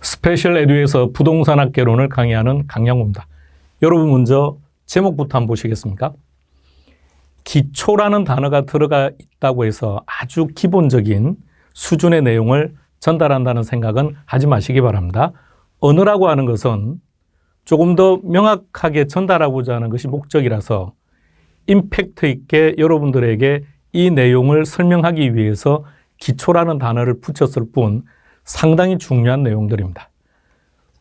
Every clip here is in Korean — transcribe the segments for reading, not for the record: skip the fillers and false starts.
스페셜 에듀에서 부동산학 개론을 강의하는 강양호입니다. 여러분 먼저 제목부터 한번 보시겠습니까? 기초라는 단어가 들어가 있다고 해서 아주 기본적인 수준의 내용을 전달한다는 생각은 하지 마시기 바랍니다. 언어라고 하는 것은 조금 더 명확하게 전달하고자 하는 것이 목적이라서 임팩트 있게 여러분들에게 이 내용을 설명하기 위해서 기초라는 단어를 붙였을 뿐 상당히 중요한 내용들입니다.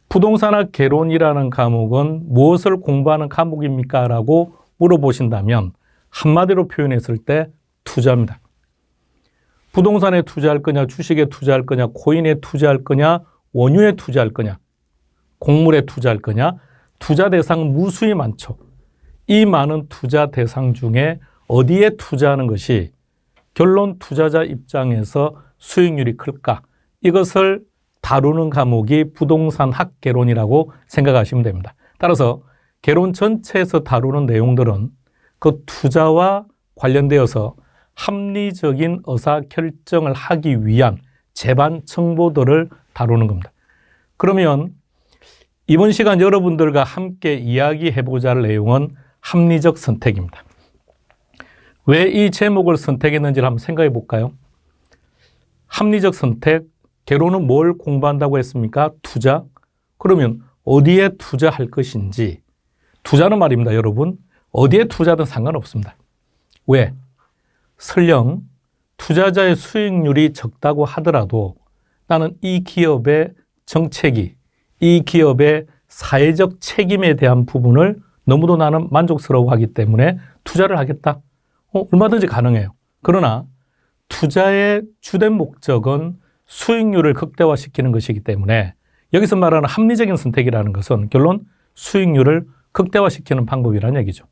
부동산학 개론이라는 과목은 무엇을 공부하는 과목입니까? 라고 물어보신다면 한마디로 표현했을 때 투자입니다. 부동산에 투자할 거냐, 주식에 투자할 거냐, 코인에 투자할 거냐, 원유에 투자할 거냐, 곡물에 투자할 거냐, 투자 대상 무수히 많죠. 이 많은 투자 대상 중에 어디에 투자하는 것이 결론 투자자 입장에서 수익률이 클까? 이것을 다루는 과목이 부동산학 개론이라고 생각하시면 됩니다. 따라서 개론 전체에서 다루는 내용들은 그 투자와 관련되어서 합리적인 의사결정을 하기 위한 제반 정보들을 다루는 겁니다. 그러면 이번 시간 여러분들과 함께 이야기해보자 할 내용은 합리적 선택입니다. 왜 이 제목을 선택했는지를 한번 생각해 볼까요? 합리적 선택, 개론은 뭘 공부한다고 했습니까? 투자. 그러면 어디에 투자할 것인지. 투자는 말입니다, 여러분. 어디에 투자든 상관없습니다. 왜? 설령 투자자의 수익률이 적다고 하더라도 나는 이 기업의 정책이, 이 기업의 사회적 책임에 대한 부분을 너무도 나는 만족스러워하기 때문에 투자를 하겠다. 얼마든지 가능해요. 그러나 투자의 주된 목적은 수익률을 극대화시키는 것이기 때문에 여기서 말하는 합리적인 선택이라는 것은 결론 수익률을 극대화시키는 방법이라는 얘기죠.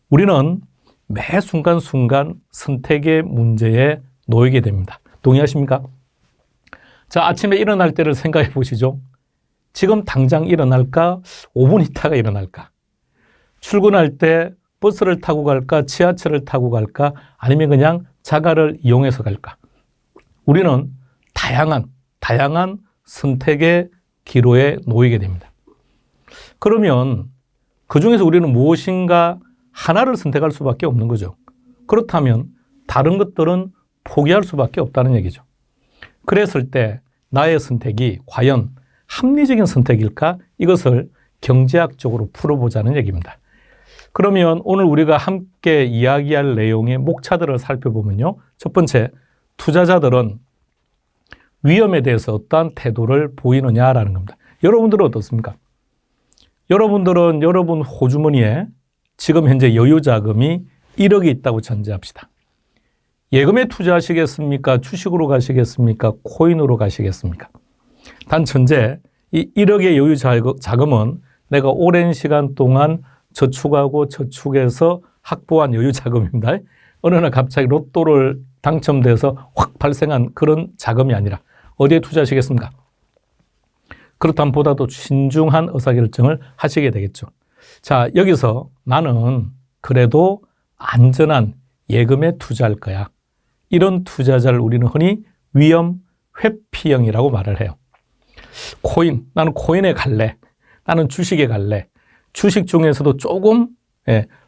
우리는 매 순간순간 선택의 문제에 놓이게 됩니다. 동의하십니까? 자, 아침에 일어날 때를 생각해 보시죠. 지금 당장 일어날까? 5분 있다가 일어날까? 출근할 때 버스를 타고 갈까? 지하철을 타고 갈까? 아니면 그냥 자가를 이용해서 갈까? 우리는 다양한 선택의 기로에 놓이게 됩니다. 그러면 그중에서 우리는 무엇인가 하나를 선택할 수밖에 없는 거죠. 그렇다면 다른 것들은 포기할 수밖에 없다는 얘기죠. 그랬을 때 나의 선택이 과연 합리적인 선택일까? 이것을 경제학적으로 풀어보자는 얘기입니다. 그러면 오늘 우리가 함께 이야기할 내용의 목차들을 살펴보면요. 첫 번째, 투자자들은 위험에 대해서 어떠한 태도를 보이느냐라는 겁니다. 여러분들은 어떻습니까? 여러분들은 여러분 호주머니에 지금 현재 여유 자금이 1억이 있다고 전제합시다. 예금에 투자하시겠습니까? 주식으로 가시겠습니까? 코인으로 가시겠습니까? 단 전제 이 1억의 여유 자금은 내가 오랜 시간 동안 저축하고 저축해서 확보한 여유 자금입니다. 어느 날 갑자기 로또를 당첨돼서 확 발생한 그런 자금이 아니라 어디에 투자하시겠습니까? 그렇다면 보다 더 신중한 의사결정을 하시게 되겠죠. 자, 여기서 나는 그래도 안전한 예금에 투자할 거야. 이런 투자자를 우리는 흔히 위험 회피형이라고 말을 해요. 코인, 나는 코인에 갈래. 나는 주식에 갈래. 주식 중에서도 조금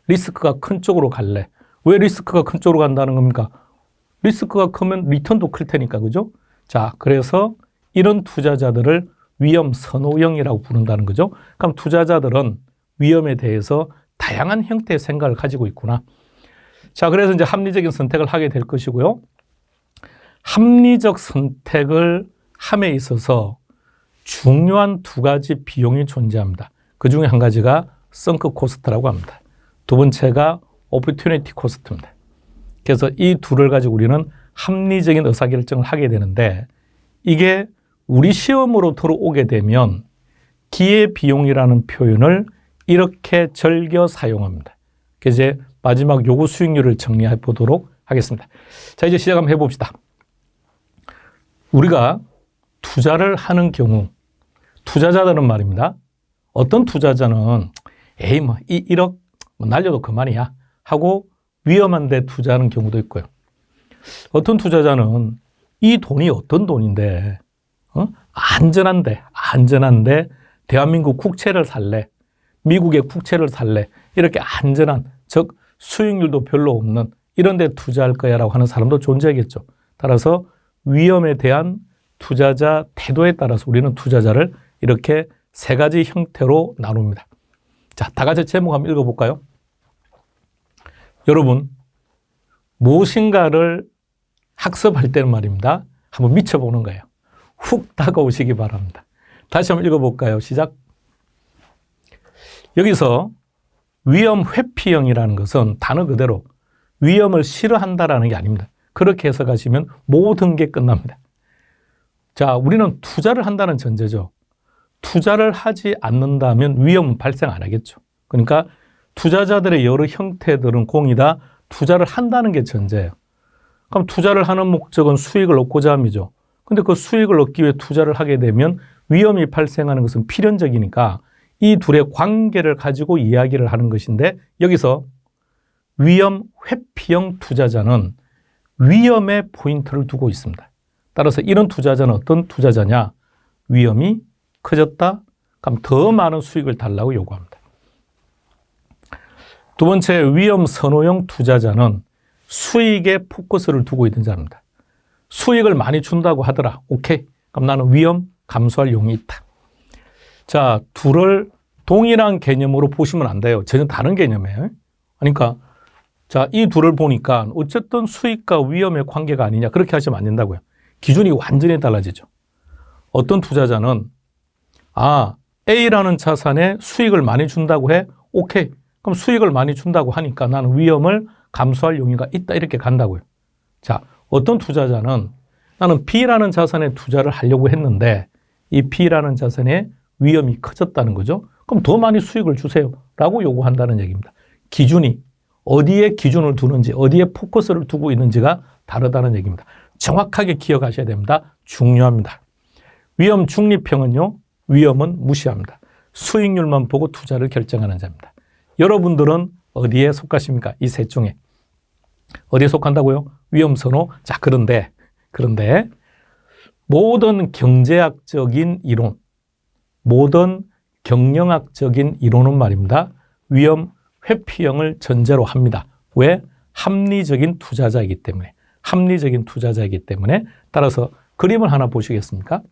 리스크가 큰 쪽으로 갈래. 왜 리스크가 큰 쪽으로 간다는 겁니까? 리스크가 크면 리턴도 클 테니까, 그죠? 자, 그래서 이런 투자자들을 위험 선호형이라고 부른다는 거죠. 그럼 투자자들은 위험에 대해서 다양한 형태의 생각을 가지고 있구나. 자, 그래서 이제 합리적인 선택을 하게 될 것이고요. 합리적 선택을 함에 있어서 중요한 두 가지 비용이 존재합니다. 그 중에 한 가지가 선크 코스트라고 합니다. 두 번째가 오퍼튜니티 코스트입니다. 그래서 이 둘을 가지고 우리는 합리적인 의사결정을 하게 되는데 이게 우리 시험으로 들어오게 되면 기회비용이라는 표현을 이렇게 즐겨 사용합니다. 그래서 이제 마지막 요구 수익률을 정리해 보도록 하겠습니다. 자, 이제 시작 한번 해봅시다. 우리가 투자를 하는 경우 투자자들은 말입니다. 어떤 투자자는 에이 뭐 이 1억 날려도 그만이야 하고 위험한 데 투자하는 경우도 있고요. 어떤 투자자는 이 돈이 어떤 돈인데 안전한데 안전한데 대한민국 국채를 살래, 미국의 국채를 살래, 이렇게 안전한, 즉 수익률도 별로 없는 이런 데 투자할 거야라고 하는 사람도 존재하겠죠. 따라서 위험에 대한 투자자 태도에 따라서 우리는 투자자를 이렇게 세 가지 형태로 나눕니다. 자, 다 같이 제목 한번 읽어볼까요? 여러분, 무엇인가를 학습할 때는 말입니다. 한번 미쳐보는 거예요. 훅 다가오시기 바랍니다. 다시 한번 읽어볼까요? 시작. 여기서 위험 회피형이라는 것은 단어 그대로 위험을 싫어한다라는 게 아닙니다. 그렇게 해석하시면 모든 게 끝납니다. 자, 우리는 투자를 한다는 전제죠. 투자를 하지 않는다면 위험은 발생 안 하겠죠. 그러니까 투자자들의 여러 형태들은 공이 다 투자를 한다는 게 전제예요. 그럼 투자를 하는 목적은 수익을 얻고자 함이죠. 근데 그 수익을 얻기 위해 투자를 하게 되면 위험이 발생하는 것은 필연적이니까 이 둘의 관계를 가지고 이야기를 하는 것인데, 여기서 위험 회피형 투자자는 위험에 포인트를 두고 있습니다. 따라서 이런 투자자는 어떤 투자자냐? 위험이 커졌다? 그럼 더 많은 수익을 달라고 요구합니다. 두 번째, 위험 선호형 투자자는 수익에 포커스를 두고 있는 자입니다. 수익을 많이 준다고 하더라. 오케이. 그럼 나는 위험 감수할 용이 있다. 자, 둘을 동일한 개념으로 보시면 안 돼요. 전혀 다른 개념이에요. 그러니까 자, 이 둘을 보니까 어쨌든 수익과 위험의 관계가 아니냐, 그렇게 하시면 안 된다고요. 기준이 완전히 달라지죠. 어떤 투자자는 A라는 자산에 수익을 많이 준다고 해. 오케이. 그럼 수익을 많이 준다고 하니까 나는 위험을 감수할 용의가 있다, 이렇게 간다고요. 자, 어떤 투자자는 나는 B라는 자산에 투자를 하려고 했는데 이 B라는 자산에 위험이 커졌다는 거죠. 그럼 더 많이 수익을 주세요 라고 요구한다는 얘기입니다. 기준이 어디에 기준을 두는지, 어디에 포커스를 두고 있는지가 다르다는 얘기입니다. 정확하게 기억하셔야 됩니다. 중요합니다. 위험 중립형은요, 위험은 무시합니다. 수익률만 보고 투자를 결정하는 자입니다. 여러분들은 어디에 속하십니까? 이 셋 중에. 어디에 속한다고요? 위험 선호. 자, 그런데 모든 경제학적인 이론, 모든 경영학적인 이론은 말입니다. 위험 회피형을 전제로 합니다. 왜? 합리적인 투자자이기 때문에. 합리적인 투자자이기 때문에. 따라서 그림을 하나 보시겠습니까?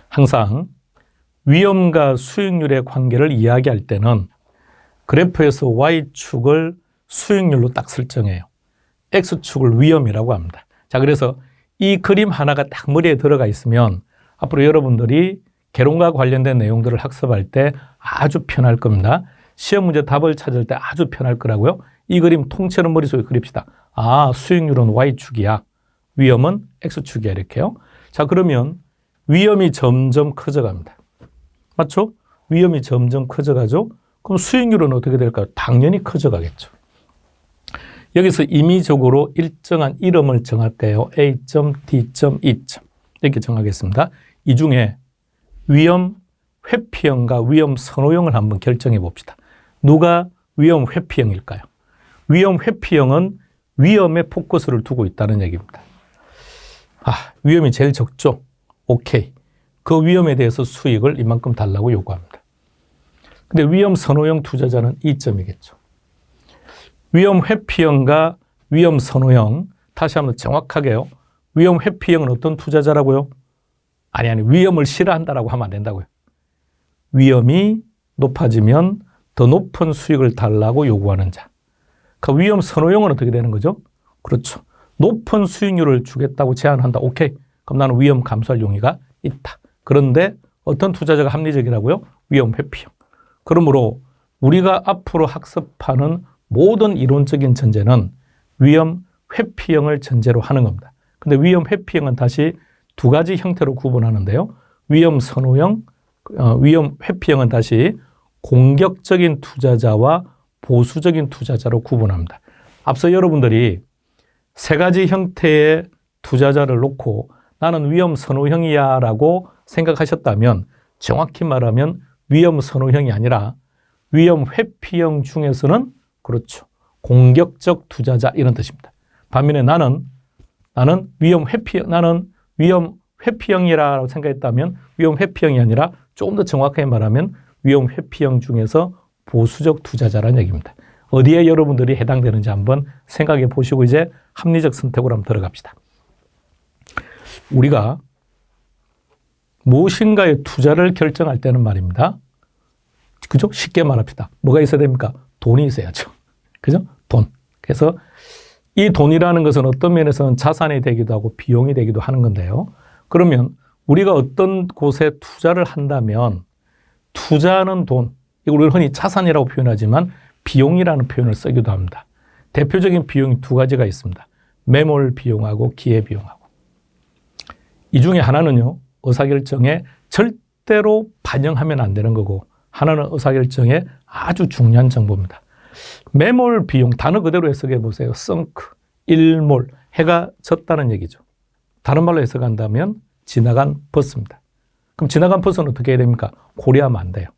항상 위험과 수익률의 관계를 이야기할 때는 그래프에서 Y축을 수익률로 딱 설정해요. X축을 위험이라고 합니다. 자, 그래서 이 그림 하나가 딱 머리에 들어가 있으면 앞으로 여러분들이 개론과 관련된 내용들을 학습할 때 아주 편할 겁니다. 시험 문제 답을 찾을 때 아주 편할 거라고요. 이 그림 통째로 머릿속에 그립시다. 수익률은 Y축이야. 위험은 X축이야. 이렇게요. 자, 그러면 위험이 점점 커져갑니다. 맞죠? 위험이 점점 커져가죠? 그럼 수익률은 어떻게 될까요? 당연히 커져가겠죠. 여기서 임의적으로 일정한 이름을 정할게요. A점, D점, E점 이렇게 정하겠습니다. 이 중에 위험 회피형과 위험 선호형을 한번 결정해 봅시다. 누가 위험 회피형일까요? 위험 회피형은 위험에 포커스를 두고 있다는 얘기입니다. 위험이 제일 적죠? 오케이. 그 위험에 대해서 수익을 이만큼 달라고 요구합니다. 근데 위험 선호형 투자자는 이점이겠죠. 위험 회피형과 위험 선호형, 다시 한번 정확하게요. 위험 회피형은 어떤 투자자라고요? 아니, 위험을 싫어한다라고 하면 안 된다고요. 위험이 높아지면 더 높은 수익을 달라고 요구하는 자. 그 위험 선호형은 어떻게 되는 거죠? 그렇죠. 높은 수익률을 주겠다고 제안한다. 오케이. 그럼 나는 위험 감수할 용의가 있다. 그런데 어떤 투자자가 합리적이라고요? 위험 회피형. 그러므로 우리가 앞으로 학습하는 모든 이론적인 전제는 위험 회피형을 전제로 하는 겁니다. 근데 위험 회피형은 다시 두 가지 형태로 구분하는데요. 위험 선호형, 위험 회피형은 다시 공격적인 투자자와 보수적인 투자자로 구분합니다. 앞서 여러분들이 세 가지 형태의 투자자를 놓고 나는 위험 선호형이야 라고 생각하셨다면 정확히 말하면 위험 선호형이 아니라 위험 회피형 중에서는 그렇죠. 공격적 투자자 이런 뜻입니다. 반면에 나는 위험 회피형이라고 생각했다면 위험 회피형이 아니라 조금 더 정확하게 말하면 위험 회피형 중에서 보수적 투자자라는 얘기입니다. 어디에 여러분들이 해당되는지 한번 생각해 보시고 이제 합리적 선택으로 한번 들어갑시다. 우리가 무엇인가의 투자를 결정할 때는 말입니다. 그죠? 쉽게 말합시다. 뭐가 있어야 됩니까? 돈이 있어야죠. 그죠? 돈. 그래서 이 돈이라는 것은 어떤 면에서는 자산이 되기도 하고 비용이 되기도 하는 건데요. 그러면 우리가 어떤 곳에 투자를 한다면 투자하는 돈, 이걸 우리가 흔히 자산이라고 표현하지만 비용이라는 표현을 쓰기도 합니다. 대표적인 비용이 두 가지가 있습니다. 매몰 비용하고 기회 비용하고. 이 중에 하나는요, 의사결정에 절대로 반영하면 안 되는 거고, 하나는 의사결정에 아주 중요한 정보입니다. 매몰 비용, 단어 그대로 해석해 보세요. sunk, 일몰, 해가 졌다는 얘기죠. 다른 말로 해석한다면 지나간 버스입니다. 그럼 지나간 버스는 어떻게 해야 됩니까? 고려하면 안 돼요.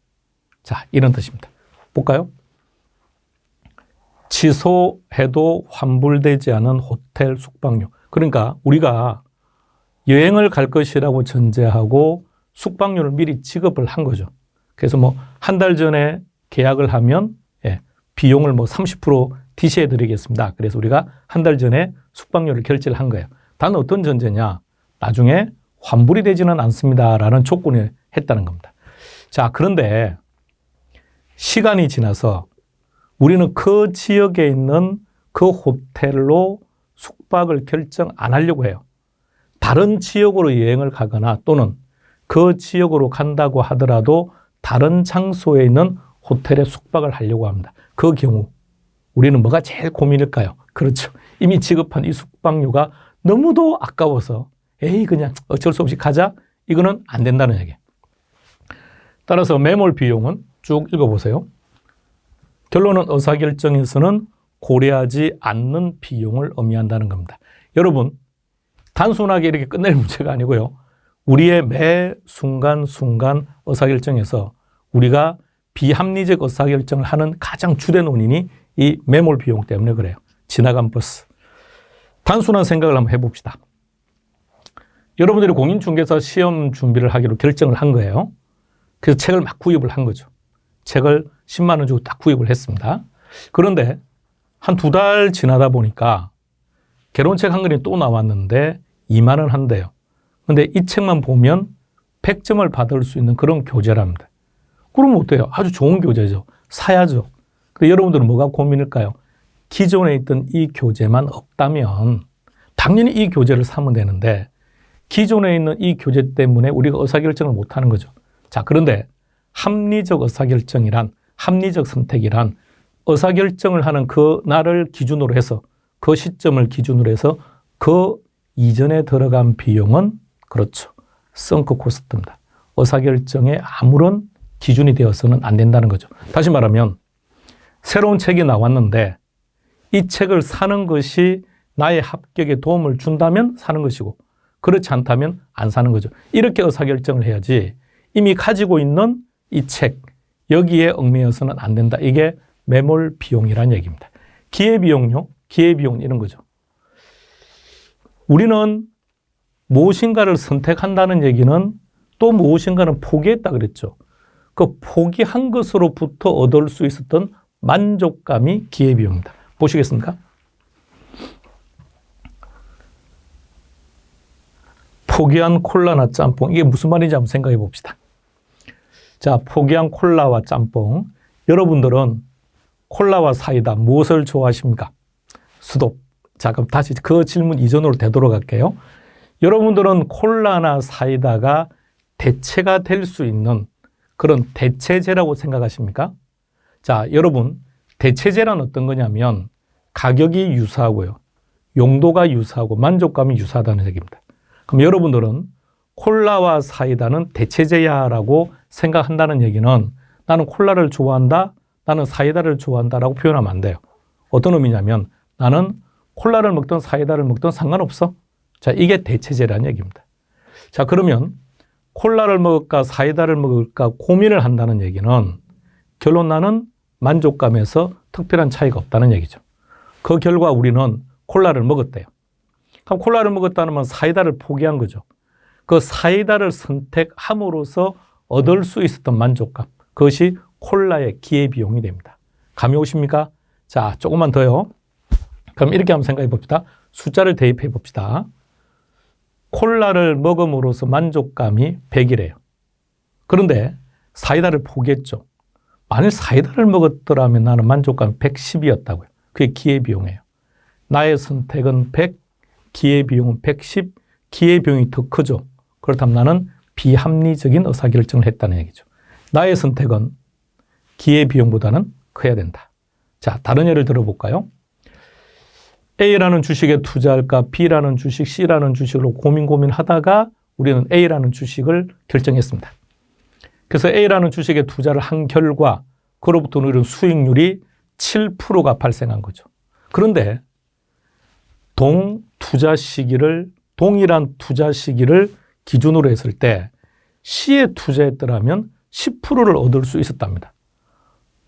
자, 이런 뜻입니다. 볼까요? 취소해도 환불되지 않은 호텔 숙박료. 그러니까 우리가 여행을 갈 것이라고 전제하고 숙박료를 미리 지급을 한 거죠. 그래서 뭐 한 달 전에 계약을 하면 비용을 뭐 30% DC해 드리겠습니다. 그래서 우리가 한 달 전에 숙박료를 결제를 한 거예요. 단 어떤 전제냐? 나중에 환불이 되지는 않습니다라는 조건을 했다는 겁니다. 자, 그런데 시간이 지나서 우리는 그 지역에 있는 그 호텔로 숙박을 결정 안 하려고 해요. 다른 지역으로 여행을 가거나 또는 그 지역으로 간다고 하더라도 다른 장소에 있는 호텔에 숙박을 하려고 합니다. 그 경우 우리는 뭐가 제일 고민일까요? 그렇죠. 이미 지급한 이 숙박료가 너무도 아까워서 그냥 어쩔 수 없이 가자. 이거는 안 된다는 얘기예요. 따라서 매몰 비용은 쭉 읽어보세요. 결론은 의사결정에서는 고려하지 않는 비용을 의미한다는 겁니다. 여러분, 단순하게 이렇게 끝낼 문제가 아니고요. 우리의 매 순간순간 의사결정에서 우리가 비합리적 의사결정을 하는 가장 주된 원인이 이 매몰 비용 때문에 그래요. 지나간 버스. 단순한 생각을 한번 해봅시다. 여러분들이 공인중개사 시험 준비를 하기로 결정을 한 거예요. 그래서 책을 막 구입을 한 거죠. 책을 10만 원 주고 딱 구입을 했습니다. 그런데 한 2달 지나다 보니까 개론책 한 권이 또 나왔는데 2만 원 한대요. 그런데 이 책만 보면 100점을 받을 수 있는 그런 교재랍니다. 그러면 어때요? 아주 좋은 교재죠. 사야죠. 근데 여러분들은 뭐가 고민일까요? 기존에 있던 이 교재만 없다면 당연히 이 교재를 사면 되는데 기존에 있는 이 교재 때문에 우리가 의사결정을 못하는 거죠. 자, 그런데 합리적 의사결정이란, 합리적 선택이란 의사결정을 하는 그 날을 기준으로 해서, 그 시점을 기준으로 해서 그 이전에 들어간 비용은 그렇죠. 썬크 코스트입니다. 의사결정에 아무런 기준이 되어서는 안 된다는 거죠. 다시 말하면 새로운 책이 나왔는데 이 책을 사는 것이 나의 합격에 도움을 준다면 사는 것이고 그렇지 않다면 안 사는 거죠. 이렇게 의사결정을 해야지 이미 가지고 있는 이 책, 여기에 얽매여서는 안 된다. 이게 매몰 비용이라는 얘기입니다. 기회비용요? 기회비용 이런 거죠. 우리는 무엇인가를 선택한다는 얘기는 또 무엇인가는 포기했다 그랬죠. 그 포기한 것으로부터 얻을 수 있었던 만족감이 기회비용입니다. 보시겠습니까? 포기한 콜라나 짬뽕. 이게 무슨 말인지 한번 생각해 봅시다. 자, 포기한 콜라와 짬뽕. 여러분들은 콜라와 사이다 무엇을 좋아하십니까? 스톱. 자, 그럼 다시 그 질문 이전으로 되도록 할게요. 여러분들은 콜라나 사이다가 대체가 될 수 있는 그런 대체제라고 생각하십니까? 자, 여러분, 대체제란 어떤 거냐면 가격이 유사하고요. 용도가 유사하고 만족감이 유사하다는 얘기입니다. 그럼 여러분들은 콜라와 사이다는 대체제야라고 생각한다는 얘기는 나는 콜라를 좋아한다, 나는 사이다를 좋아한다라고 표현하면 안 돼요. 어떤 의미냐면 나는 콜라를 먹든 사이다를 먹든 상관없어. 자, 이게 대체제라는 얘기입니다. 자, 그러면 콜라를 먹을까 사이다를 먹을까 고민을 한다는 얘기는 결론 나는 만족감에서 특별한 차이가 없다는 얘기죠. 그 결과 우리는 콜라를 먹었대요. 그럼 콜라를 먹었다는 건 사이다를 포기한 거죠. 그 사이다를 선택함으로써 얻을 수 있었던 만족감, 그것이 콜라의 기회비용이 됩니다. 감이 오십니까? 자, 조금만 더요. 그럼 이렇게 한번 생각해 봅시다. 숫자를 대입해 봅시다. 콜라를 먹음으로써 만족감이 100이래요. 그런데 사이다를 포기했죠. 만일 사이다를 먹었더라면 나는 만족감이 110이었다고요. 그게 기회비용이에요. 나의 선택은 100, 기회비용은 110, 기회비용이 더 크죠. 그렇다면 나는 비합리적인 의사결정을 했다는 얘기죠. 나의 선택은 기회비용보다는 커야 된다. 자, 다른 예를 들어볼까요? A라는 주식에 투자할까 B라는 주식, C라는 주식으로 고민하다가 우리는 A라는 주식을 결정했습니다. 그래서 A라는 주식에 투자를 한 결과 그로부터 우리는 수익률이 7%가 발생한 거죠. 그런데 동일한 투자 시기를 기준으로 했을 때 C에 투자했더라면 10%를 얻을 수 있었답니다.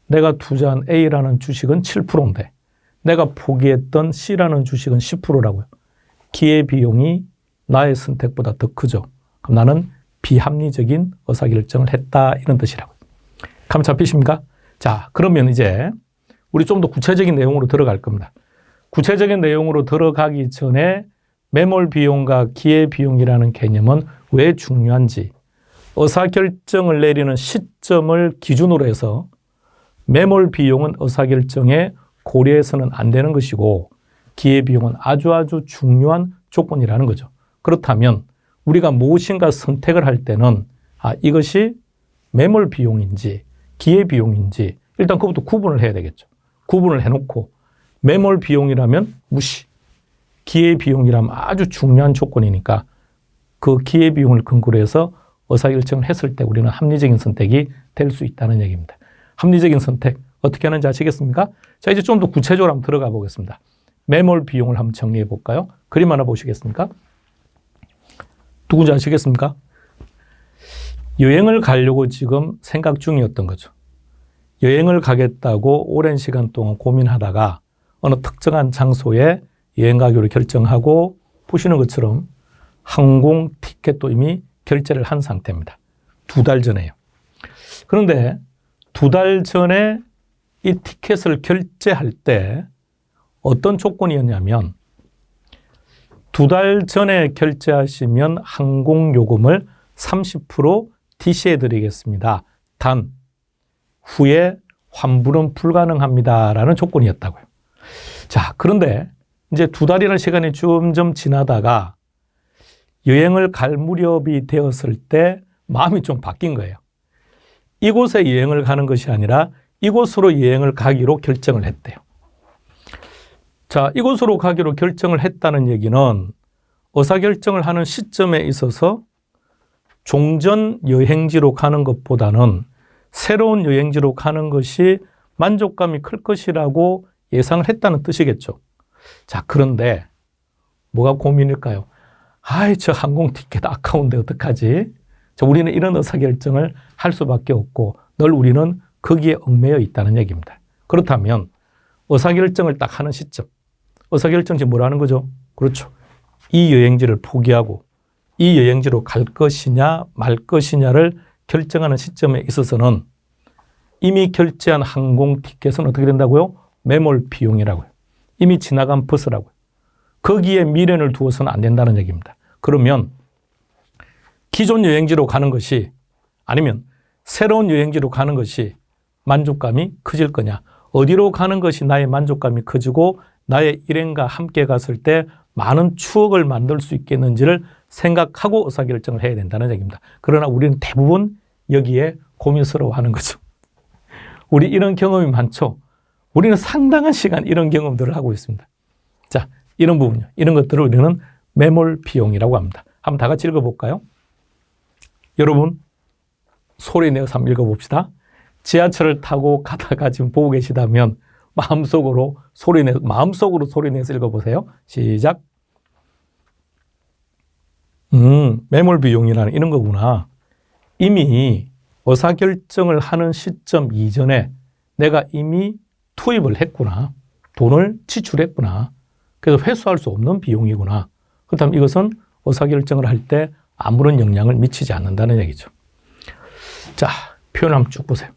내가 투자한 A라는 주식은 7%인데 내가 포기했던 C라는 주식은 10%라고요. 기회비용이 나의 선택보다 더 크죠. 그럼 나는 비합리적인 의사결정을 했다, 이런 뜻이라고요. 감 잡히십니까? 자, 그러면 이제 우리 좀 더 구체적인 내용으로 들어갈 겁니다. 구체적인 내용으로 들어가기 전에 매몰 비용과 기회 비용이라는 개념은 왜 중요한지, 의사결정을 내리는 시점을 기준으로 해서 매몰 비용은 의사결정에 고려해서는 안 되는 것이고 기회 비용은 아주 중요한 조건이라는 거죠. 그렇다면 우리가 무엇인가 선택을 할 때는 이것이 매몰 비용인지 기회 비용인지 일단 그것부터 구분을 해야 되겠죠. 구분을 해놓고 매몰 비용이라면 무시, 기회 비용이라면 아주 중요한 조건이니까 그 기회 비용을 근거로 해서 의사결정을 했을 때 우리는 합리적인 선택이 될 수 있다는 얘기입니다. 합리적인 선택 어떻게 하는지 아시겠습니까? 자, 이제 좀 더 구체적으로 한번 들어가 보겠습니다. 매몰 비용을 한번 정리해 볼까요? 그림 하나 보시겠습니까? 누군지 아시겠습니까? 여행을 가려고 지금 생각 중이었던 거죠. 여행을 가겠다고 오랜 시간 동안 고민하다가 어느 특정한 장소에 여행 가기로 결정하고 보시는 것처럼 항공 티켓도 이미 결제를 한 상태입니다. 2달 전에요. 그런데 2달 전에 이 티켓을 결제할 때 어떤 조건이었냐면 2달 전에 결제하시면 항공요금을 30% DC해 드리겠습니다. 단 후에 환불은 불가능합니다라는 조건이었다고요. 자, 그런데 이제 2달이라는 시간이 점점 지나다가 여행을 갈 무렵이 되었을 때 마음이 좀 바뀐 거예요. 이곳에 여행을 가는 것이 아니라 이곳으로 여행을 가기로 결정을 했대요. 자, 이곳으로 가기로 결정을 했다는 얘기는 의사결정을 하는 시점에 있어서 종전 여행지로 가는 것보다는 새로운 여행지로 가는 것이 만족감이 클 것이라고 예상을 했다는 뜻이겠죠. 자, 그런데 뭐가 고민일까요? 저 항공 티켓 아까운데 어떡하지? 자, 우리는 이런 의사결정을 할 수밖에 없고 늘 우리는 거기에 얽매여 있다는 얘기입니다. 그렇다면 의사결정을 딱 하는 시점, 의사결정지 뭐라는 거죠? 그렇죠. 이 여행지를 포기하고 이 여행지로 갈 것이냐 말 것이냐를 결정하는 시점에 있어서는 이미 결제한 항공 티켓은 어떻게 된다고요? 매몰 비용이라고요. 이미 지나간 버스라고요. 거기에 미련을 두어서는 안 된다는 얘기입니다. 그러면 기존 여행지로 가는 것이 아니면 새로운 여행지로 가는 것이 만족감이 커질 거냐, 어디로 가는 것이 나의 만족감이 커지고 나의 일행과 함께 갔을 때 많은 추억을 만들 수 있겠는지를 생각하고 의사결정을 해야 된다는 얘기입니다. 그러나 우리는 대부분 여기에 고민스러워하는 거죠. 우리 이런 경험이 많죠. 우리는 상당한 시간 이런 경험들을 하고 있습니다. 자, 이런 부분요. 이런 것들을 우리는 매몰 비용이라고 합니다. 한번 다 같이 읽어볼까요? 여러분, 소리 내어서 한번 읽어봅시다. 지하철을 타고 가다가 지금 보고 계시다면 마음속으로 소리 내서 읽어보세요. 시작. 매몰 비용이라는 이런 거구나. 이미 의사결정을 하는 시점 이전에 내가 이미 투입을 했구나. 돈을 지출했구나. 그래서 회수할 수 없는 비용이구나. 그렇다면 이것은 의사결정을 할 때 아무런 영향을 미치지 않는다는 얘기죠. 자, 표현 한번 쭉 보세요.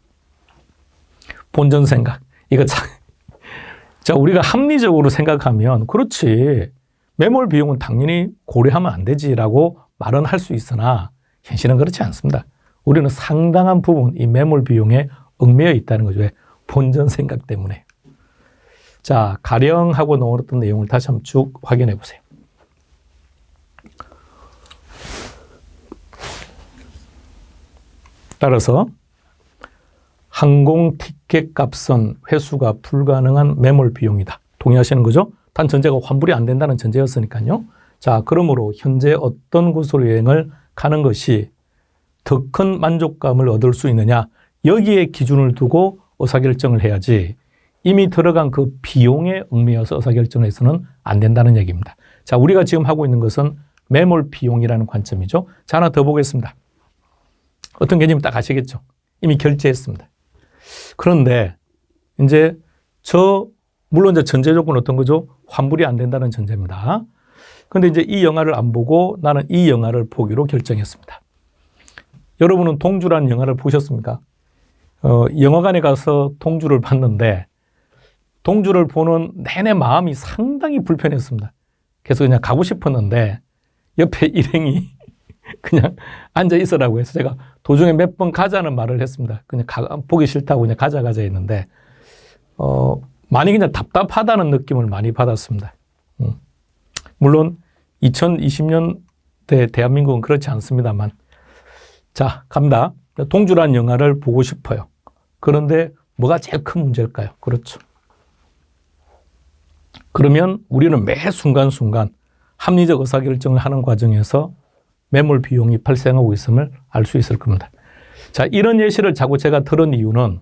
본전 생각. 이거 참. 자, 우리가 합리적으로 생각하면 그렇지. 매몰 비용은 당연히 고려하면 안 되지라고 말은 할 수 있으나 현실은 그렇지 않습니다. 우리는 상당한 부분 이 매몰 비용에 얽매여 있다는 거죠. 왜? 본전 생각 때문에. 자, 가령 하고 넣었던 내용을 다시 한번 쭉 확인해 보세요. 따라서 항공 티켓 값은 회수가 불가능한 매몰 비용이다. 동의하시는 거죠? 단 전제가 환불이 안 된다는 전제였으니까요. 자, 그러므로 현재 어떤 곳으로 여행을 가는 것이 더 큰 만족감을 얻을 수 있느냐, 여기에 기준을 두고 의사결정을 해야지 이미 들어간 그 비용에 얽매여서 의사결정을 해서는 안 된다는 얘기입니다. 자, 우리가 지금 하고 있는 것은 매몰 비용이라는 관점이죠. 자, 하나 더 보겠습니다. 어떤 개념이 딱 아시겠죠? 이미 결제했습니다. 그런데 이제 물론 이제 전제 조건은 어떤 거죠? 환불이 안 된다는 전제입니다. 그런데 이제 이 영화를 안 보고 나는 이 영화를 보기로 결정했습니다. 여러분은 동주라는 영화를 보셨습니까? 영화관에 가서 동주를 봤는데 동주를 보는 내내 마음이 상당히 불편했습니다. 그래서 그냥 가고 싶었는데 옆에 일행이 그냥 앉아 있으라고 해서 제가 도중에 몇 번 가자는 말을 했습니다. 그냥 보기 싫다고 그냥 가자 했는데 많이 그냥 답답하다는 느낌을 많이 받았습니다. 물론 2020년대 대한민국은 그렇지 않습니다만. 자, 갑니다. 동주라는 영화를 보고 싶어요. 그런데 뭐가 제일 큰 문제일까요? 그렇죠. 그러면 우리는 매 순간순간 합리적 의사결정을 하는 과정에서 매몰 비용이 발생하고 있음을 알 수 있을 겁니다. 자, 이런 예시를 자꾸 제가 들은 이유는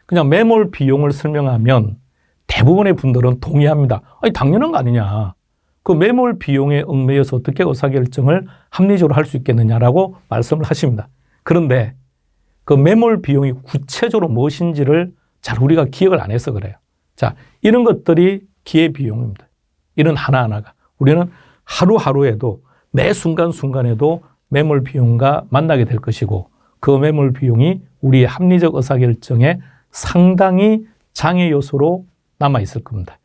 그냥 매몰 비용을 설명하면 대부분의 분들은 동의합니다. 아니, 당연한 거 아니냐. 그 매몰 비용에 얽매여서 어떻게 의사결정을 합리적으로 할 수 있겠느냐라고 말씀을 하십니다. 그런데 그 매몰 비용이 구체적으로 무엇인지를 잘 우리가 기억을 안 해서 그래요. 자, 이런 것들이 기회비용입니다. 이런 하나하나가. 우리는 하루하루에도 매 순간순간에도 매몰 비용과 만나게 될 것이고 그 매몰 비용이 우리의 합리적 의사결정에 상당히 장애 요소로 남아있을 겁니다.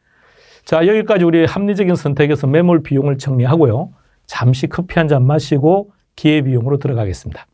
자, 여기까지 우리의 합리적인 선택에서 매몰 비용을 정리하고요. 잠시 커피 한 잔 마시고 기회비용으로 들어가겠습니다.